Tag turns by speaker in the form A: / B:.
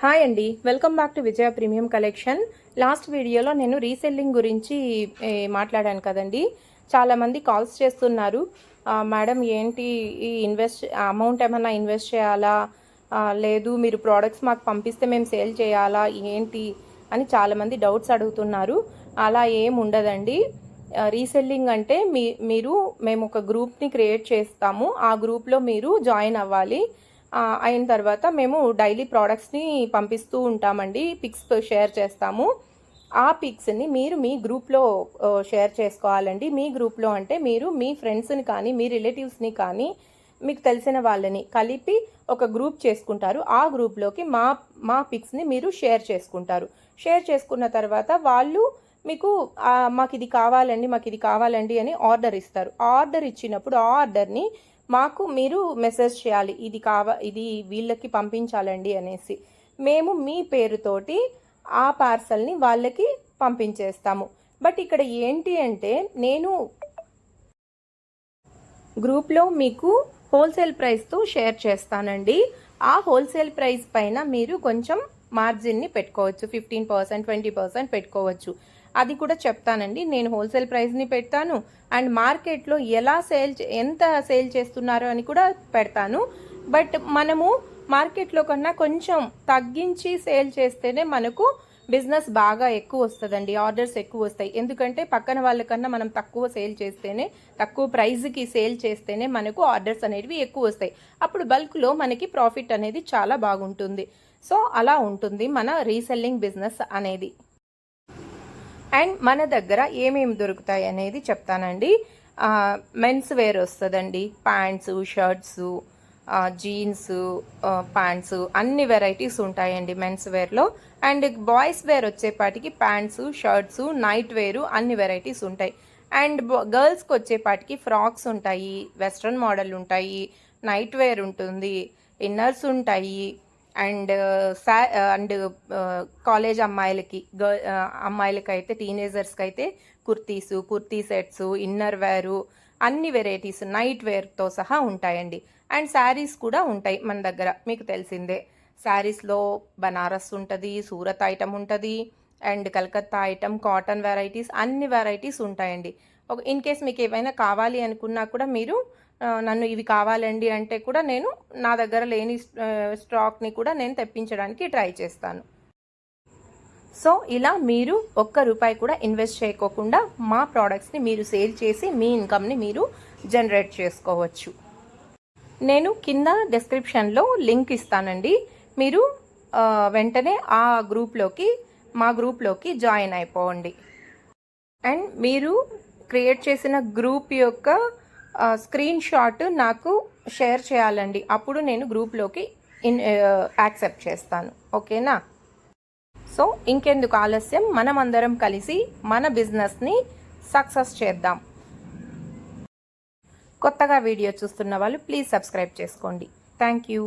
A: Hi అండి, welcome back to Vijaya premium collection. Last వీడియోలో నేను రీసెల్లింగ్ గురించి మాట్లాడాను కదండి. చాలామంది కాల్స్ చేస్తున్నారు, మేడం ఏంటి ఈ అమౌంట్ ఏమైనా ఇన్వెస్ట్ చేయాలా, లేదు మీరు ప్రోడక్ట్స్ మాకు పంపిస్తే మేము సేల్ చేయాలా ఏంటి అని చాలామంది డౌట్స్ అడుగుతున్నారు. అలా ఏం ఉండదండి. రీసెల్లింగ్ అంటే మేము ఒక గ్రూప్ని క్రియేట్ చేస్తాము. ఆ గ్రూప్లో మీరు జాయిన్ అవ్వాలి. అయిన తర్వాత మేము డైలీ ప్రోడక్ట్స్ని పంపిస్తూ ఉంటామండి. పిక్స్ షేర్ చేస్తాము. ఆ పిక్స్ని మీరు మీ గ్రూప్లో షేర్ చేసుకోవాలండి. మీ గ్రూప్లో అంటే మీరు మీ ఫ్రెండ్స్ని కానీ మీ రిలేటివ్స్ని కానీ మీకు తెలిసిన వాళ్ళని కలిపి ఒక గ్రూప్ చేసుకుంటారు. ఆ గ్రూప్లోకి మా పిక్స్ని మీరు షేర్ చేసుకుంటారు. షేర్ చేసుకున్న తర్వాత వాళ్ళు మీకు మాకు ఇది కావాలండి అని ఆర్డర్ ఇస్తారు. ఆర్డర్ ఇచ్చినప్పుడు ఆ ఆర్డర్ని మీరు మెసేజ్ చేయాలి, ఇది వీళ్ళకి పంపించాలండి అనేసి. మేము మీ పేరుతోటి ఆ పార్సల్ని వాళ్ళకి పంపించేస్తాము. బట్ ఇక్కడ ఏంటి అంటే, నేను గ్రూప్లో మీకు హోల్సేల్ ప్రైస్తో షేర్ చేస్తానండి. ఆ హోల్సేల్ ప్రైస్ పైన మీరు కొంచెం మార్జిన్ని పెట్టుకోవచ్చు. 15%, 20% పెట్టుకోవచ్చు. అది కూడా చెప్తానండి. నేను హోల్సేల్ ప్రైస్ని పెడతాను అండ్ మార్కెట్లో ఎంత సేల్ చేస్తున్నారో అని కూడా పెడతాను. బట్ మనము మార్కెట్లో కన్నా కొంచెం తగ్గించి సేల్ చేస్తేనే మనకు బిజినెస్ బాగా ఎక్కువ వస్తుందండి, ఆర్డర్స్ ఎక్కువ వస్తాయి. ఎందుకంటే పక్కన వాళ్ళకన్నా మనం తక్కువ సేల్ చేస్తేనే, తక్కువ ప్రైస్కి సేల్ చేస్తేనే మనకు ఆర్డర్స్ అనేవి ఎక్కువ వస్తాయి. అప్పుడు బల్క్లో మనకి ప్రాఫిట్ అనేది చాలా బాగుంటుంది. సో అలా ఉంటుంది మన రీసెల్లింగ్ బిజినెస్ అనేది. అండ్ మన దగ్గర ఏమేమి దొరుకుతాయి అనేది చెప్తానండి. మెన్స్ వేర్ వస్తుందండి, ప్యాంట్స్, షర్ట్స్, జీన్స్, ప్యాంట్స్, అన్ని వెరైటీస్ ఉంటాయండి మెన్స్ వేర్లో. అండ్ బాయ్స్ వేర్ వచ్చేపాటికి ప్యాంట్స్, షర్ట్స్, నైట్ వేరు అన్ని వెరైటీస్ ఉంటాయి. అండ్ గర్ల్స్కి వచ్చేపాటికి ఫ్రాక్స్ ఉంటాయి, వెస్ట్రన్ మోడల్ ఉంటాయి, నైట్ వేర్ ఉంటుంది, ఇన్నర్స్ ఉంటాయి. అండ్ కాలేజ్ అమ్మాయిలకి అయితే, టీనేజర్స్కి అయితే కుర్తీ సెట్స్, ఇన్నర్ వేరు, అన్ని వెరైటీస్ నైట్ వేర్తో సహా ఉంటాయండి. అండ్ శారీస్ కూడా ఉంటాయి మన దగ్గర, మీకు తెలిసిందే. శారీస్లో బనారస్ ఉంటుంది, సూరత్ ఐటమ్ ఉంటుంది, and Calcutta item, cotton varieties, అన్ని వెరైటీస్ ఉంటాయండి. ఇన్ కేస్ మీకు ఏమైనా కావాలి అనుకున్నా కూడా మీరు నన్ను ఇవి కావాలండి అంటే కూడా నేను నా దగ్గర లేని స్టాక్ని కూడా నేను తెప్పించడానికి ట్రై చేస్తాను. సో ఇలా మీరు ₹1 కూడా ఇన్వెస్ట్ చేయకోకుండా మా ప్రోడక్ట్స్ని మీరు సేల్ చేసి మీ ఇన్కమ్ని మీరు జనరేట్ చేసుకోవచ్చు. నేను కింద డిస్క్రిప్షన్లో లింక్ ఇస్తానండి. మీరు వెంటనే మా గ్రూప్లోకి జాయిన్ అయిపోండి. అండ్ మీరు క్రియేట్ చేసిన గ్రూప్ యొక్క స్క్రీన్ షాట్ నాకు షేర్ చేయాలండి. అప్పుడు నేను గ్రూప్లోకి యాక్సెప్ట్ చేస్తాను. ఓకేనా? సో ఇంకెందుకు ఆలస్యం, మనమందరం కలిసి మన బిజినెస్ని సక్సెస్ చేద్దాం. కొత్తగా వీడియో చూస్తున్న వాళ్ళు ప్లీజ్ సబ్స్క్రైబ్ చేసుకోండి. Thank you.